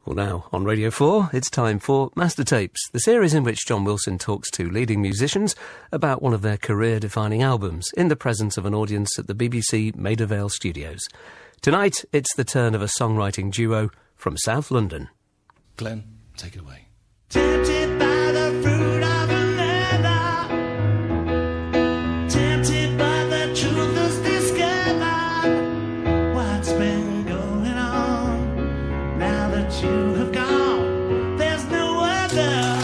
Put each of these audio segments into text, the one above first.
Well, now, on Radio 4, it's time for Mastertapes, the series in which John Wilson talks to leading musicians about one of their career-defining albums in the presence of an audience at the BBC Maida Vale studios. Tonight, it's the turn of a songwriting duo from South London. Glenn, take it away. Tempted by the fruit of another, tempted by the truth is discovered. What's been going on now that you have gone? There's no other.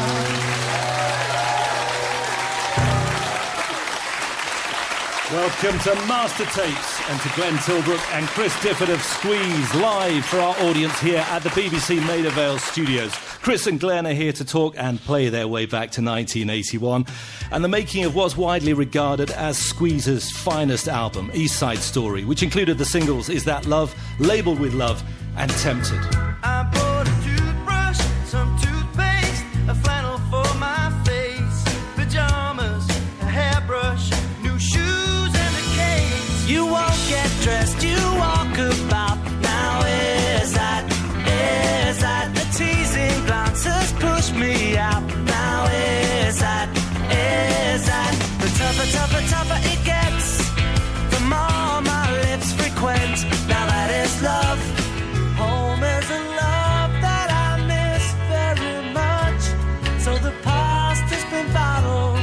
Welcome to Mastertapes and to Glenn Tilbrook and Chris Difford of Squeeze, live for our audience here at the BBC Maida Vale studios. Chris and Glenn are here to talk and play their way back to 1981 and the making of what's widely regarded as Squeeze's finest album, East Side Story, which included the singles Is That Love, Labelled With Love and Tempted. I bought a toothbrush, some toothpaste, a flannel for my face, pajamas, a hairbrush, new shoes and a case. You won't get dressed, you walk about. Now is that the teasing glances push me out. Now is that the tougher it gets, the more my lips frequent. Now that is love. Home is a love that I miss very much. So the past has been bottled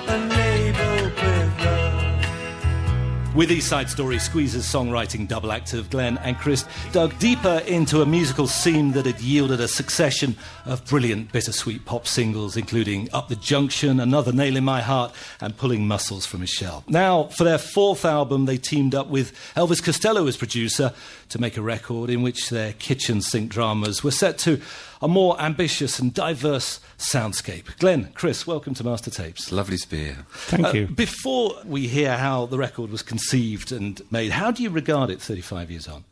and labeled with love. With East Side Story, Squeeze's songwriting double act of Glenn and Chris dug deeper into a musical scene that had yielded a succession of brilliant bittersweet pop singles, including Up the Junction, Another Nail in My Heart, and Pulling Muscles from His Shell. Now, for their fourth album, they teamed up with Elvis Costello as producer to make a record in which their kitchen sink dramas were set to a more ambitious and diverse soundscape. Glenn, Chris, welcome to Mastertapes. Lovely to be here. Thank you. Before we hear how the record was conceived and made, how do you regard it 35 years on?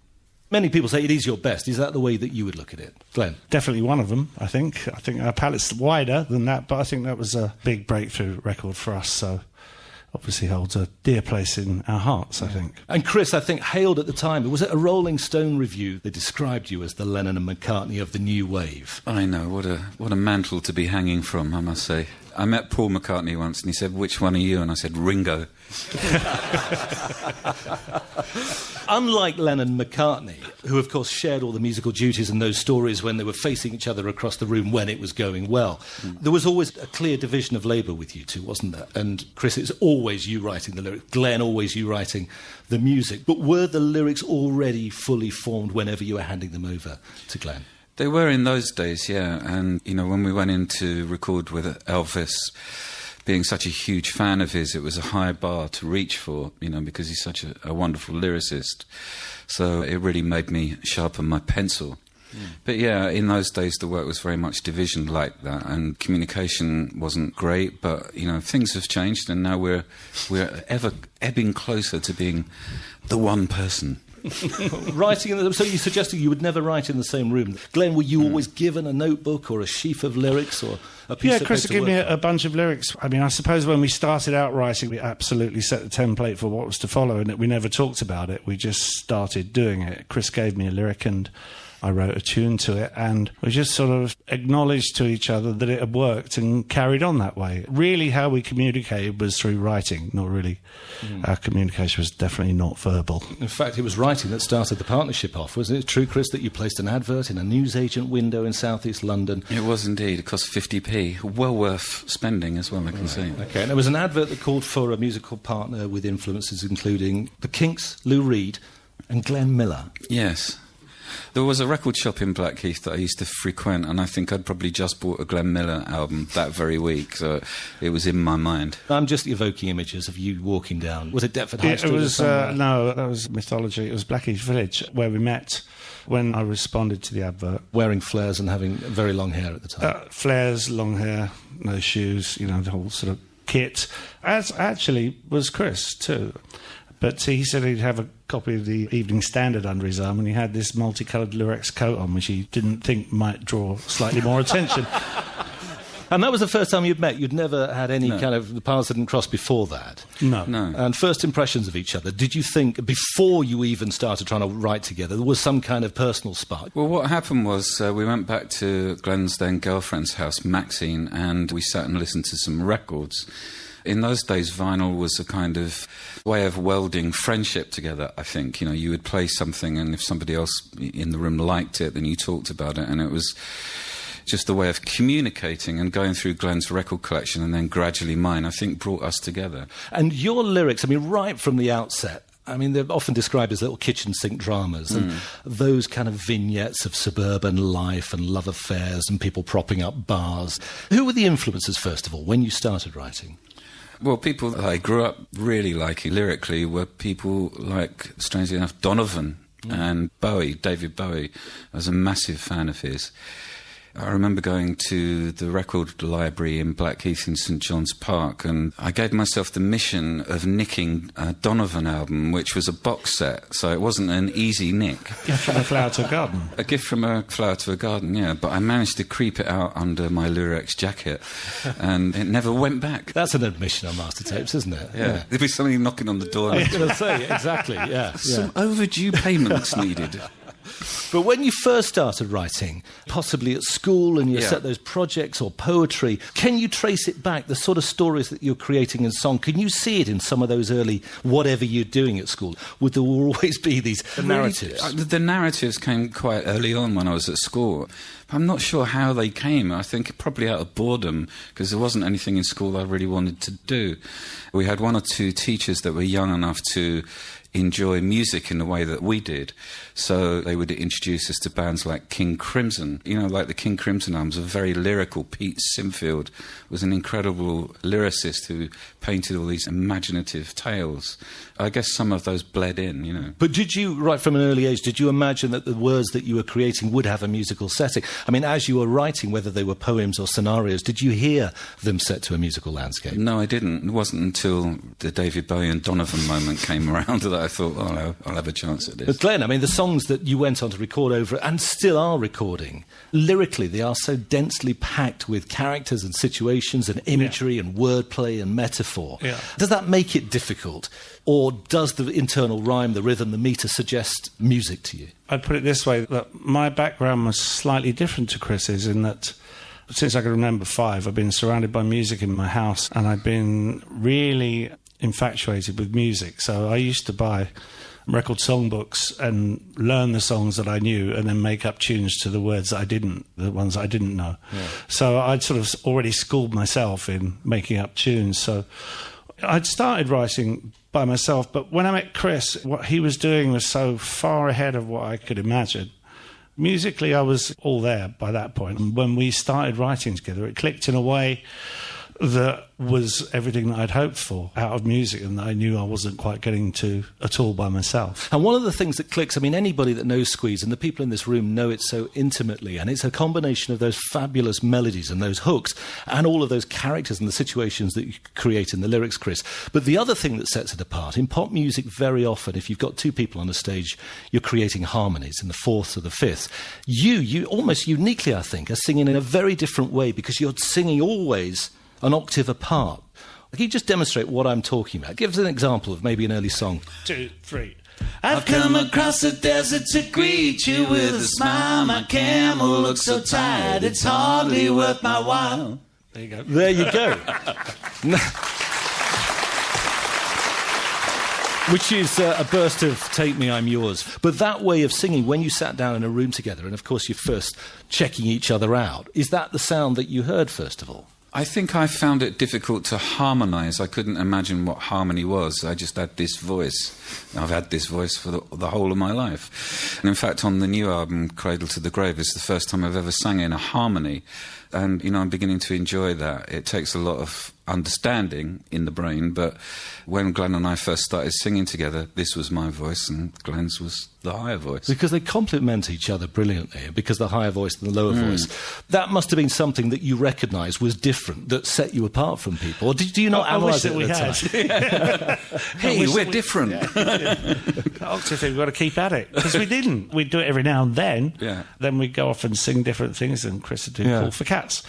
Many people say it is your best. Is that the way that you would look at it? Glenn? Definitely one of them, I think. I think our palette's wider than that, but I think that was a big breakthrough record for us, so obviously holds a dear place in our hearts, I think. And Chris, I think, hailed at the time. Was it a Rolling Stone review that described you as the Lennon and McCartney of the new wave? I know, what a mantle to be hanging from, I must say. I met Paul McCartney once and he said, "Which one are you?" And I said, "Ringo." Unlike Lennon and McCartney, who of course shared all the musical duties and those stories when they were facing each other across the room when it was going well, there was always a clear division of labour with you two, wasn't there? And Chris, it's always you writing the lyrics, Glenn, always you writing the music. But were the lyrics already fully formed whenever you were handing them over to Glenn? They were in those days, yeah. And, you know, when we went in to record with Elvis, being such a huge fan of his, it was a high bar to reach for, you know, because he's such a wonderful lyricist. So it really made me sharpen my pencil. But yeah, in those days the work was very much division like that, and communication wasn't great, but, you know, things have changed and now we're ever ebbing closer to being the one person. Writing, so you suggested you would never write in the same room. Glenn, were you always given a notebook or a sheaf of lyrics or a piece of paper? Yeah, Chris would give me a bunch of lyrics. I mean, I suppose when we started out writing, we absolutely set the template for what was to follow, and we never talked about it. We just started doing it. Chris gave me a lyric and I wrote a tune to it, and we just sort of acknowledged to each other that it had worked and carried on that way. Really, how we communicated was through writing, not really. Our communication was definitely not verbal. In fact, it was writing that started the partnership off. Wasn't it true, Chris, that you placed an advert in a newsagent window in South East London? It was indeed. It cost 50p. Well worth spending as well, I can say. OK, and there was an advert that called for a musical partner with influences including the Kinks, Lou Reed and Glenn Miller. Yes. There was a record shop in Blackheath that I used to frequent, and I think I'd probably just bought a Glenn Miller album that very week, so it was in my mind. I'm just evoking images of you walking down. Was it Deptford High Street? It was, no, that was mythology. It was Blackheath Village, where we met when I responded to the advert. Wearing flares and having very long hair at the time. Flares, long hair, no shoes, you know, the whole sort of kit. As actually was Chris, too. But he said he'd have a copy of the Evening Standard under his arm, and he had this multicoloured Lurex coat on, which he didn't think might draw slightly more attention. And that was the first time you'd met? You'd never had any kind of... The paths hadn't crossed before that? No. And first impressions of each other, did you think, before you even started trying to write together, there was some kind of personal spark? Well, what happened was we went back to Glenn's then girlfriend's house, Maxine, and we sat and listened to some records. In those days, vinyl was a kind of way of welding friendship together, I think. You know, you would play something, and if somebody else in the room liked it, then you talked about it, and it was just a way of communicating, and going through Glenn's record collection and then gradually mine, I think, brought us together. And your lyrics, I mean, right from the outset, I mean, they're often described as little kitchen sink dramas, and those kind of vignettes of suburban life and love affairs and people propping up bars. Who were the influences, first of all, when you started writing? Well, people that I grew up really liking lyrically were people like, strangely enough, Donovan and Bowie, David Bowie. I was a massive fan of his. I remember going to the record library in Blackheath in St John's Park, and I gave myself the mission of nicking a Donovan album, which was a box set, so it wasn't an easy nick. Gift from a flower to a garden. A gift from a flower to a garden, yeah, but I managed to creep it out under my Lyrex jacket, and it never went back. That's an admission on Mastertapes, isn't it? Yeah. There'd be somebody knocking on the door. I was going to say, exactly, yeah. Some overdue payments needed. But when you first started writing, possibly at school, and you set those projects or poetry, can you trace it back, the sort of stories that you're creating in song? Can you see it in some of those early, whatever you're doing at school? Would there always be these narratives? Really, the narratives came quite early on when I was at school. I'm not sure how they came. I think probably out of boredom, because there wasn't anything in school I really wanted to do. We had one or two teachers that were young enough to enjoy music in the way that we did. So they would introduce us to bands like King Crimson. You know, like the King Crimson albums are very lyrical. Pete Sinfield was an incredible lyricist who painted all these imaginative tales. I guess some of those bled in, you know. But did you, right from an early age, did you imagine that the words that you were creating would have a musical setting? I mean, as you were writing, whether they were poems or scenarios, did you hear them set to a musical landscape? No, I didn't. It wasn't until the David Bowie and Donovan moment came around that I thought, oh, I'll have a chance at this. But Glenn, I mean, the songs that you went on to record over, and still are recording, lyrically, they are so densely packed with characters and situations and imagery and wordplay and metaphor. Yeah. Does that make it difficult? Or does the internal rhyme, the rhythm, the metre suggest music to you? I'd put it this way, that my background was slightly different to Chris's in that since I can remember 5, I've been surrounded by music in my house, and I've been really infatuated with music. So I used to buy record songbooks and learn the songs that I knew and then make up tunes to the words that I didn't, the ones I didn't know. Yeah. So I'd sort of already schooled myself in making up tunes. So I'd started writing by myself, but when I met Chris, what he was doing was so far ahead of what I could imagine. Musically, I was all there by that point. And when we started writing together, it clicked in a way that was everything that I'd hoped for out of music, and that I knew I wasn't quite getting to at all by myself. And one of the things that clicks, I mean, anybody that knows Squeeze, and the people in this room know it so intimately, and it's a combination of those fabulous melodies and those hooks and all of those characters and the situations that you create in the lyrics, Chris. But the other thing that sets it apart, in pop music very often, if you've got two people on a stage, you're creating harmonies in the fourth or the fifth. You almost uniquely, I think, are singing in a very different way, because you're singing always an octave apart. Can you just demonstrate what I'm talking about? Give us an example of maybe an early song. 2, 3. I've come across the desert to greet you with a smile. My camel looks so tired, it's hardly worth my while. There you go. There you go. Which is a burst of Take Me, I'm Yours. But that way of singing, when you sat down in a room together, and of course you're first checking each other out, is that the sound that you heard first of all? I think I found it difficult to harmonise. I couldn't imagine what harmony was. I just had this voice. I've had this voice for the whole of my life. And in fact, on the new album, Cradle to the Grave, it's the first time I've ever sang in a harmony. And, you know, I'm beginning to enjoy that. It takes a lot of understanding in the brain, but when Glenn and I first started singing together, this was my voice and Glenn's was the higher voice. Because they complement each other brilliantly, because the higher voice and the lower voice. That must have been something that you recognised was different, that set you apart from people. Or do you not analyse it at the time? Hey, we're different. Octave, we've got to keep at it. Because we didn't. We'd do it every now and then. Yeah. Then we'd go off and sing different things, and Chris would do Call for Cats.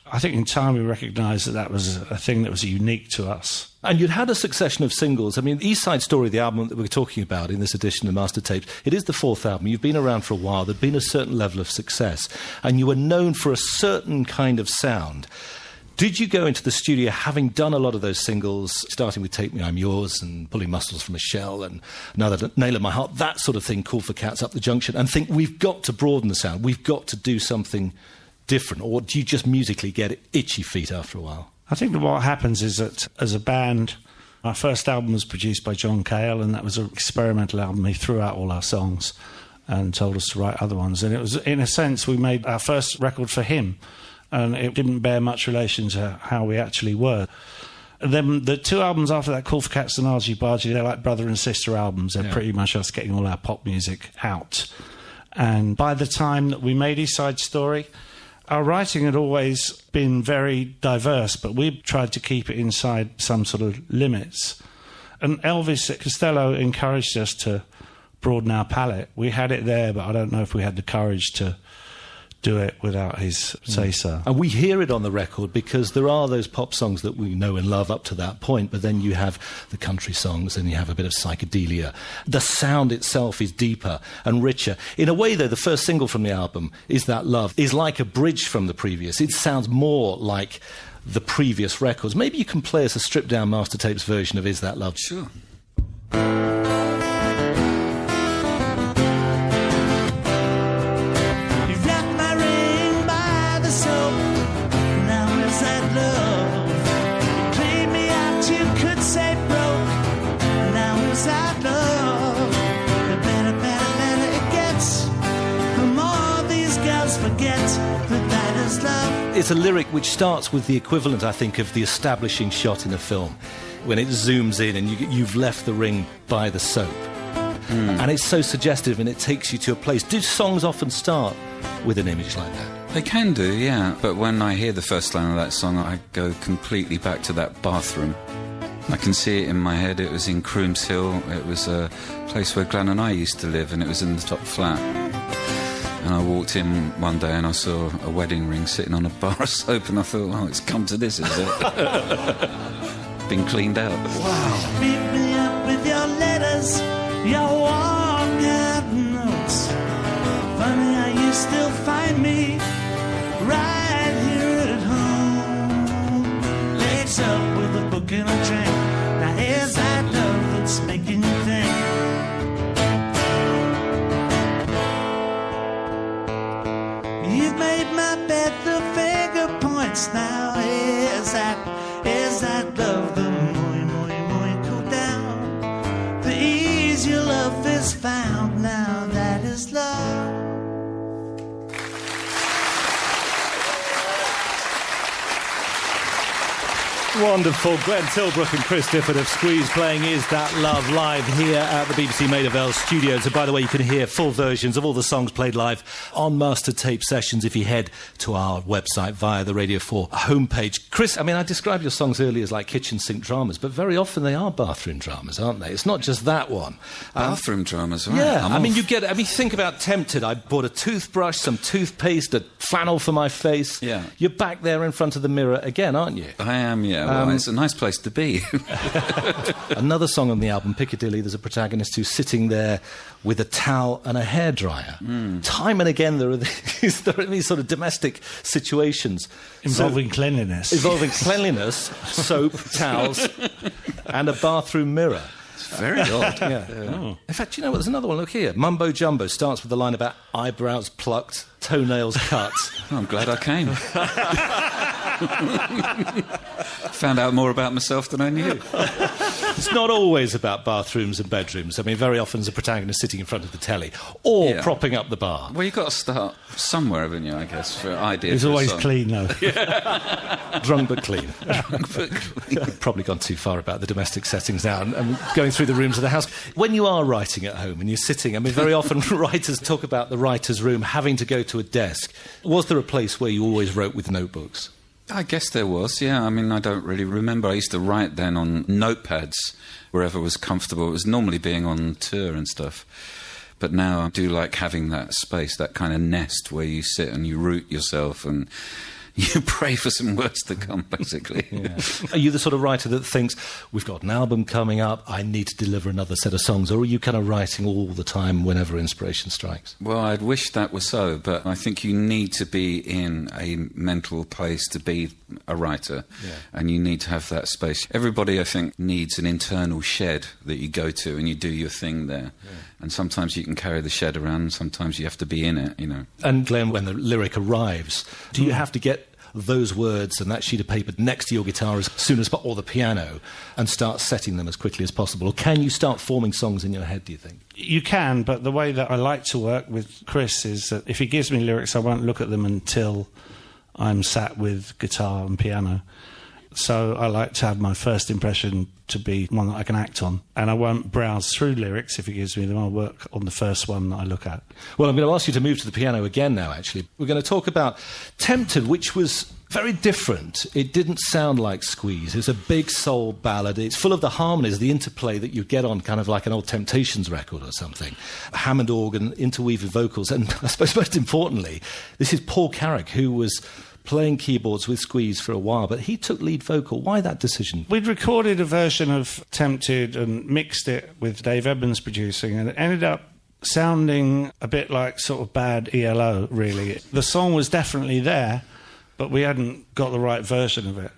I think in time we recognised that was a thing that was unique to us. And you'd had a succession of singles. I mean, East Side Story, the album that we're talking about in this edition of Mastertapes, it is the fourth album. You've been around for a while. There'd been a certain level of success. And you were known for a certain kind of sound. Did you go into the studio, having done a lot of those singles, starting with Take Me, I'm Yours, and Pulling Muscles from a Shell, and Another Nail in My Heart, that sort of thing, Call for Cats, Up the Junction, and think, we've got to broaden the sound, we've got to do something different? Or do you just musically get itchy feet after a while? I think that what happens is that as a band, our first album was produced by John Cale, and that was an experimental album. He threw out all our songs and told us to write other ones. And it was, in a sense, we made our first record for him, and it didn't bear much relation to how we actually were. And then the two albums after that, Call for Cats and Argy Bargy, they're like brother and sister albums. They're pretty much us getting all our pop music out. And by the time that we made East Side Story, our writing had always been very diverse, but we tried to keep it inside some sort of limits. And Elvis Costello encouraged us to broaden our palette. We had it there, but I don't know if we had the courage to do it without his say-so. And we hear it on the record because there are those pop songs that we know and love up to that point, but then you have the country songs and you have a bit of psychedelia. The sound itself is deeper and richer. In a way, though, the first single from the album, Is That Love, is like a bridge from the previous. It sounds more like the previous records. Maybe you can play us a stripped-down Mastertapes version of Is That Love? Sure. It's a lyric which starts with the equivalent, I think, of the establishing shot in a film, when it zooms in and you've left the ring by the soap. And it's so suggestive and it takes you to a place. Do songs often start with an image like that? They can do, yeah. But when I hear the first line of that song, I go completely back to that bathroom. I can see it in my head. It was in Crooms Hill. It was a place where Glenn and I used to live, and it was in the top flat. And I walked in one day and I saw a wedding ring sitting on a bar of soap, and I thought, well, it's come to this, is it? Been cleaned out. Wow. Beat me up with your letters, your walkout notes. Funny how you still find me right here at home. Legs up with a book and a drink. Now is that love that's making you think? You've made my bed, the finger points now. Is that love? The more cool down. The ease your love is found now. That is love. Wonderful. Glenn Tilbrook and Chris Difford of Squeeze playing Is That Love live here at the BBC Maida Vale studios. And by the way, you can hear full versions of all the songs played live on Mastertape sessions if you head to our website via the Radio 4 homepage. Chris, I mean, I described your songs earlier as like kitchen sink dramas, but very often they are bathroom dramas, aren't they? It's not just that one. Bathroom dramas, right? Yeah, I mean, think about Tempted. I bought a toothbrush, some toothpaste, a flannel for my face. Yeah. You're back there in front of the mirror again, aren't you? I am, yeah. Well, it's a nice place to be. Another song on the album, Piccadilly, there's a protagonist who's sitting there with a towel and a hairdryer. Time and again, there are these sort of domestic situations. Involving cleanliness. Involving cleanliness, soap, towels, and a bathroom mirror. It's very odd. Yeah. Oh. In fact, you know what? There's another one. Look here. Mumbo Jumbo starts with the line about eyebrows plucked, toenails cut. I'm glad I came. Found out more about myself than I knew. It's not always about bathrooms and bedrooms. I mean, very often there's a protagonist sitting in front of the telly or propping up the bar. Well, you've got to start somewhere, haven't you, I guess, for ideas. It's always clean, though. Drunk but clean. I've probably gone too far about the domestic settings now and going through the rooms of the house. When you are writing at home and you're sitting, I mean, very often writers talk about the writer's room having to go to a desk. Was there a place where you always wrote with notebooks? I guess there was, yeah. I mean, I don't really remember. I used to write then on notepads wherever was comfortable. It was normally being on tour and stuff. But now I do like having that space, that kind of nest where you sit and you root yourself and you pray for some words to come, basically. Yeah. Are you the sort of writer that thinks, we've got an album coming up, I need to deliver another set of songs, or are you kind of writing all the time whenever inspiration strikes? Well, I'd wish that were so, but I think you need to be in a mental place to be a writer, and you need to have that space. Everybody, I think, needs an internal shed that you go to and you do your thing there. Yeah. And sometimes you can carry the shed around, sometimes you have to be in it, you know. And Glenn, when the lyric arrives, do you have to get those words and that sheet of paper next to your guitar as soon as or the piano and start setting them as quickly as possible? Or can you start forming songs in your head, do you think? You can, but the way that I like to work with Chris is that if he gives me lyrics, I won't look at them until I'm sat with guitar and piano. So I like to have my first impression to be one that I can act on. And I won't browse through lyrics if he gives me them. I'll work on the first one that I look at. Well, I'm going to ask you to move to the piano again now, actually. We're going to talk about Tempted, which was very different. It didn't sound like Squeeze. It's a big soul ballad. It's full of the harmonies, the interplay that you get on kind of like an old Temptations record or something. Hammond organ, interweaving vocals. And I suppose most importantly, this is Paul Carrack, who was playing keyboards with Squeeze for a while, but he took lead vocal. Why that decision? We'd recorded a version of Tempted and mixed it with Dave Edmunds producing, and it ended up sounding a bit like sort of bad ELO, really. The song was definitely there, but we hadn't got the right version of it.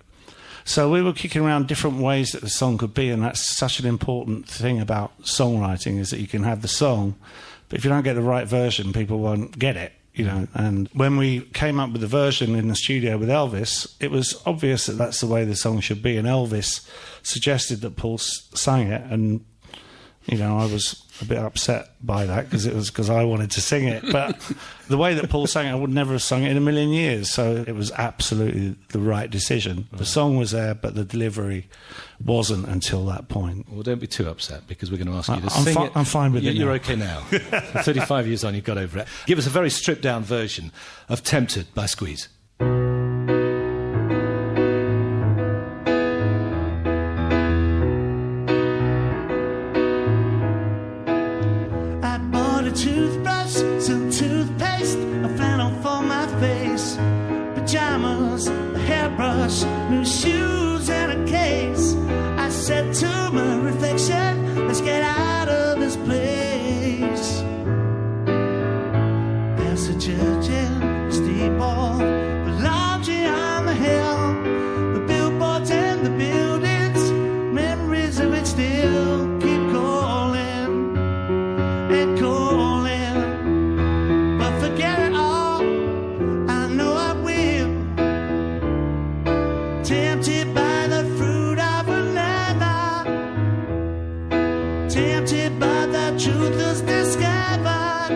So we were kicking around different ways that the song could be, and that's such an important thing about songwriting, is that you can have the song, but if you don't get the right version, people won't get it. You know, and when we came up with the version in the studio with Elvis, it was obvious that that's the way the song should be. And Elvis suggested that Paul sang it, and you know, I was a bit upset by that because I wanted to sing it. But the way that Paul sang it, I would never have sung it in a million years. So it was absolutely the right decision. The song was there, but the delivery wasn't until that point. Well, don't be too upset, because we're going to ask you to sing it. I'm fine with it. You're okay now. 35 years on, you've got over it. Give us a very stripped-down version of Tempted by Squeeze. Toothbrush, some toothpaste, a flannel for my face, pajamas, a hairbrush, new shoes and a case. I said to my reflection, let's get out of this place. There's a church in the steeple, the laundry on the hill, the billboards and the buildings, memories of it still keep calling and calling. Tempted by the fruit of another, tempted by the truth is discovered.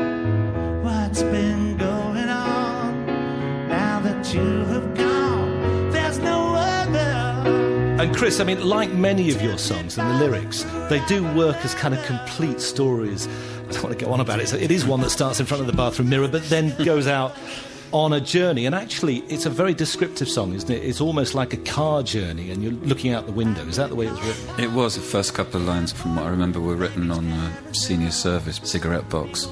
What's been going on now that you have gone? There's no other. And Chris, I mean, like many of your songs and the lyrics, they do work as kind of complete stories. I don't want to go on about it. So it is one that starts in front of the bathroom mirror, but then goes out on a journey. And actually, it's a very descriptive song, isn't it? It's almost like a car journey, and you're looking out the window. Is that the way it was written? It was. The first couple of lines, from what I remember, were written on a senior service cigarette box.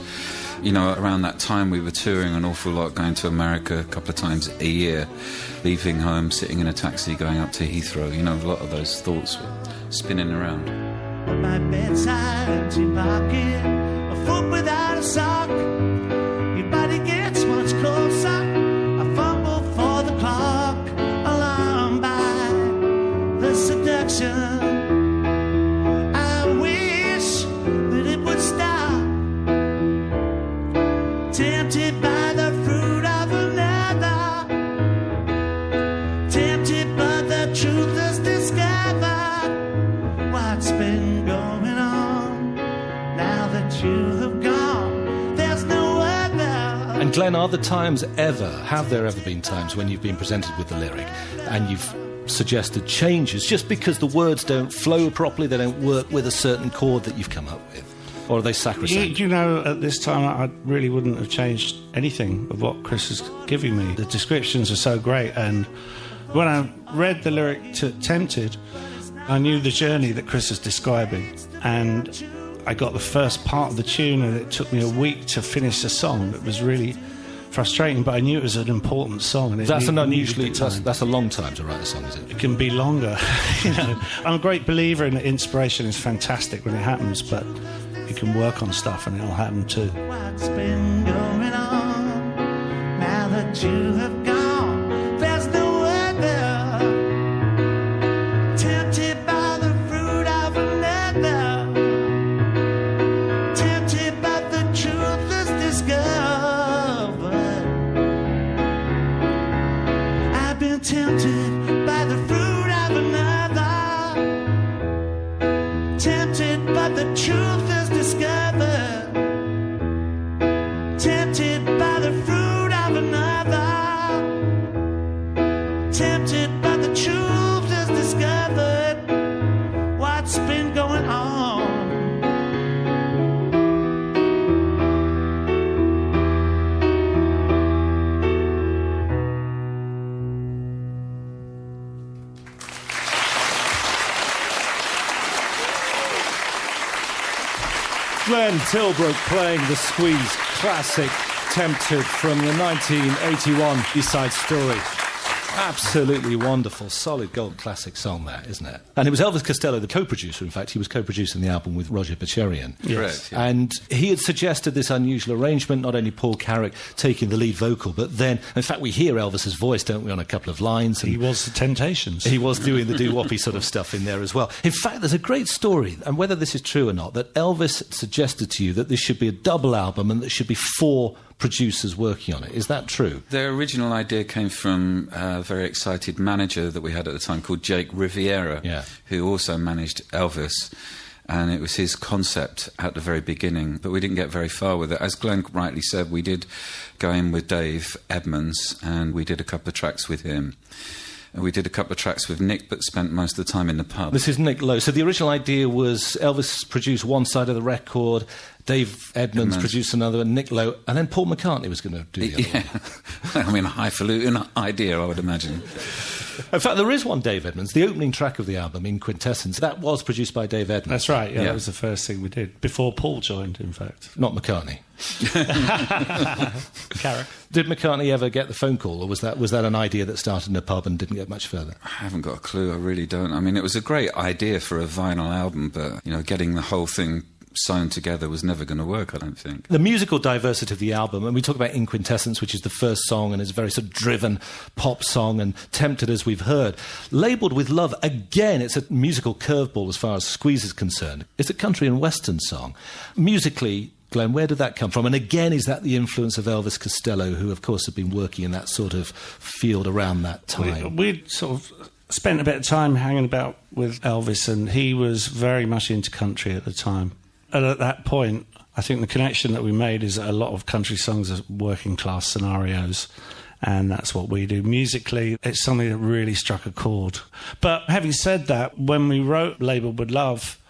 You know, around that time we were touring an awful lot, going to America a couple of times a year, leaving home, sitting in a taxi, going up to Heathrow. You know, a lot of those thoughts were spinning around. On my bedside, empty pocket, a foot without a sock. Your body gets much closer. I fumble for the clock, alarmed by the seduction. I wish that it would stop. Tempted by the fruit of another. Glenn, have there ever been times when you've been presented with the lyric and you've suggested changes just because the words don't flow properly, they don't work with a certain chord that you've come up with? Or are they sacrosanct? You know, at this time, I really wouldn't have changed anything of what Chris is giving me. The descriptions are so great, and when I read the lyric to Tempted, I knew the journey that Chris is describing, and I got the first part of the tune, and it took me a week to finish the song. It was really frustrating, but I knew it was an important song. And that's a long time to write a song, is it? It can be longer. You know, I'm a great believer in that inspiration is fantastic when it happens, but you can work on stuff and it'll happen too. What's been going on now that you have gone? There's no other. Tempted by the fruit of another. Tempted but the truth is discovered. I've been tempted by the fruit of another. Tempted but the truth is discovered. Tempted by the fruit of another. Tempted but the truth is discovered. What's been going on? Glenn Tilbrook playing the Squeeze classic Tempted from the 1981 B-side story. Absolutely wonderful, solid gold classic song that, isn't it? And it was Elvis Costello, the co-producer, in fact. He was co-producing the album with Roger Bacherian. Correct, yeah. And he had suggested this unusual arrangement, not only Paul Carrick taking the lead vocal, but then, in fact, we hear Elvis's voice, don't we, on a couple of lines. And He was the Temptations. he was doing the doo-woppy sort of stuff in there as well. In fact, there's a great story, and whether this is true or not, that Elvis suggested to you that this should be a double album and there should be 4 producers working on it. Is that true? Their original idea came from a very excited manager that we had at the time called Jake Riviera, who also managed Elvis. And it was his concept at the very beginning, but we didn't get very far with it. As Glenn rightly said, we did go in with Dave Edmunds, and we did a couple of tracks with him. And we did a couple of tracks with Nick, but spent most of the time in the pub. This is Nick Lowe. So the original idea was Elvis produced one side of the record, Dave Edmunds produced another, and Nick Lowe, and then Paul McCartney was going to do the other one. I mean, a highfalutin idea, I would imagine. In fact, there is one Dave Edmunds. The opening track of the album, In Quintessence, that was produced by Dave Edmunds. That's right, yeah, that was the first thing we did. Before Paul joined, in fact. Not McCartney. Carrick. Did McCartney ever get the phone call, or was that an idea that started in a pub and didn't get much further? I haven't got a clue, I really don't. I mean, it was a great idea for a vinyl album, but, you know, getting the whole thing sewn together was never going to work, I don't think. The musical diversity of the album, and we talk about In Quintessence, which is the first song and is a very sort of driven pop song, and Tempted, as we've heard. Labelled with Love, again, it's a musical curveball as far as Squeeze is concerned. It's a country and western song. Musically, Glenn, where did that come from? And again, is that the influence of Elvis Costello, who, of course, had been working in that sort of field around that time? We'd sort of spent a bit of time hanging about with Elvis, and he was very much into country at the time. And at that point, I think the connection that we made is that a lot of country songs are working class scenarios, and that's what we do. Musically, it's something that really struck a chord. But having said that, when we wrote Labelled with Love,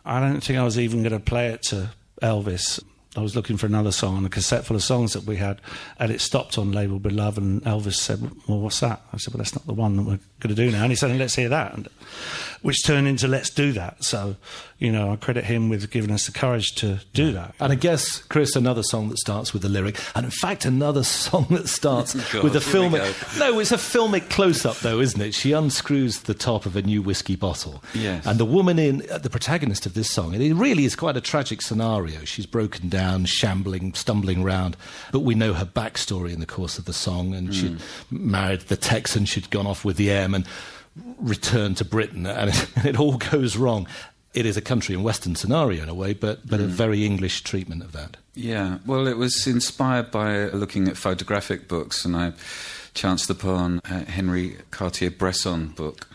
I don't think I was even going to play it to Elvis. I was looking for another song on a cassette full of songs that we had, and it stopped on Labelled with Love, and Elvis said, well, what's that? I said, well, that's not the one that we're going to do now. And he said, let's hear that, which turned into Let's Do That. So, you know, I credit him with giving us the courage to do that. And I guess, Chris, another song that starts with the lyric, and in fact, another song that starts with a filmic... No, it's a filmic close-up, though, isn't it? She unscrews the top of a new whiskey bottle. Yes. And the woman the protagonist of this song, and it really is quite a tragic scenario. She's broken down, shambling, stumbling round, but we know her backstory in the course of the song, and she'd married the Texan, she'd gone off with the airman, returned to Britain, and it all goes wrong. It is a country and western scenario in a way, but a very English treatment of that. Yeah, well, it was inspired by looking at photographic books, and I chanced upon Henry Cartier-Bresson book,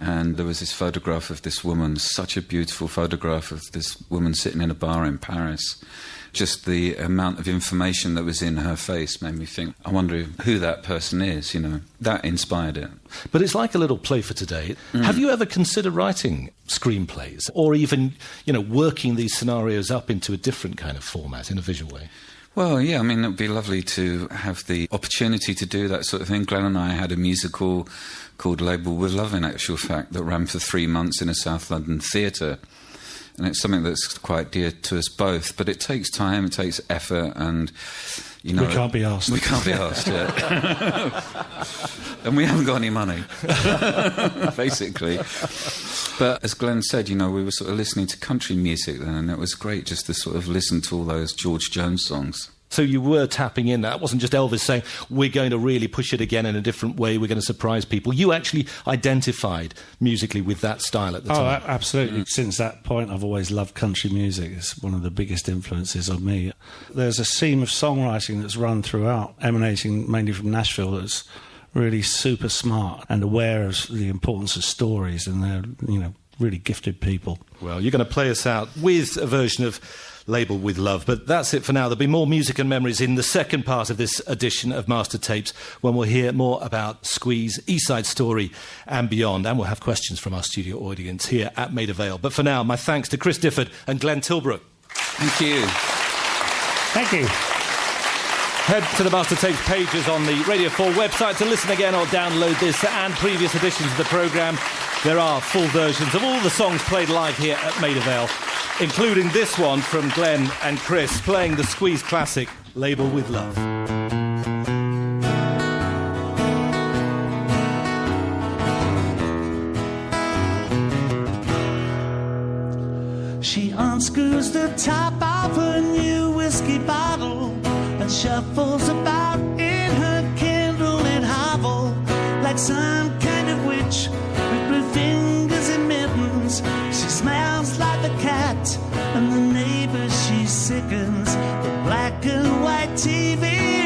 And there was this photograph of this woman, such a beautiful photograph of this woman sitting in a bar in Paris. Just the amount of information that was in her face made me think, I wonder who that person is, you know. That inspired it. But it's like a little play for today. Have you ever considered writing screenplays or even, you know, working these scenarios up into a different kind of format in a visual way? Well, yeah, I mean, it would be lovely to have the opportunity to do that sort of thing. Glenn and I had a musical called Label with Love, in actual fact, that ran for 3 months in a South London theatre. And it's something that's quite dear to us both, but it takes time, it takes effort, and, you know... We can't be asked. We can't be asked, yeah. And we haven't got any money, basically. But as Glenn said, you know, we were sort of listening to country music then, and it was great just to sort of listen to all those George Jones songs. So you were tapping in. That wasn't just Elvis saying, we're going to really push it again in a different way, we're going to surprise people. You actually identified musically with that style at the time. Oh, absolutely. Since that point, I've always loved country music. It's one of the biggest influences on me. There's a seam of songwriting that's run throughout, emanating mainly from Nashville, that's really super smart and aware of the importance of stories, and they're, you know, really gifted people. Well, you're going to play us out with a version of Label with Love, but that's it for now. There'll be more music and memories in the second part of this edition of Mastertapes, when we'll hear more about Squeeze, East Side Story and beyond, and we'll have questions from our studio audience here at Maida Vale. But for now, my thanks to Chris Difford and Glenn Tilbrook. Thank you. Thank you. Head to the Mastertapes pages on the Radio 4 website to listen again or download this and previous editions of the programme. There are full versions of all the songs played live here at Maida Vale, including this one from Glenn and Chris, playing the Squeeze classic, Label with Love. She unscrews the top of her new whiskey bottle and shuffles about in her candlelit hovel like some kind of witch with blue fingers and mittens. She smells like the cat and the neighbors she sickens. The black and white TV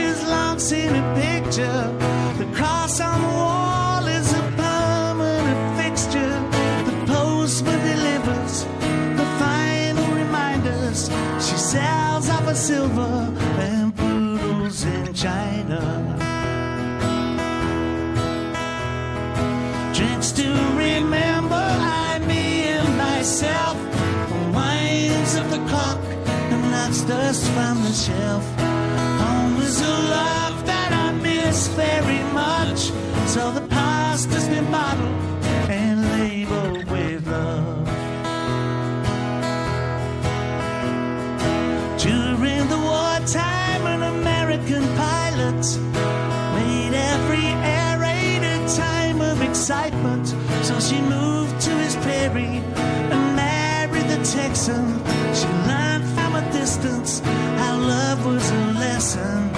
is long seen a picture. The cross on the wall is a permanent fixture. The postman delivers the final reminders. She sells off a silver and poodles in China. Drinks to remember I, me and myself. The winds of the clock and knocks dust from the shelf. Home is a love that I miss very much. So the past has been bottled and labeled with love. During the wartime, an American pilot made every aerated time of excitement. So she moved to his prairie and married the Texan. She learned from a distance how love was a lesson.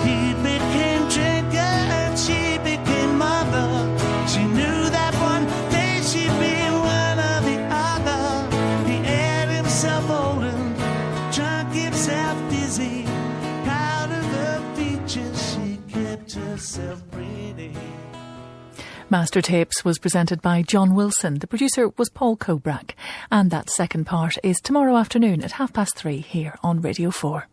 He became drinker and she became mother. She knew that one day she'd be one or the other. He ate himself old and drunk himself dizzy. Proud of her features, she kept herself pretty. Mastertapes was presented by John Wilson. The producer was Paul Cobrack. And that second part is tomorrow afternoon at 3:30 here on Radio 4.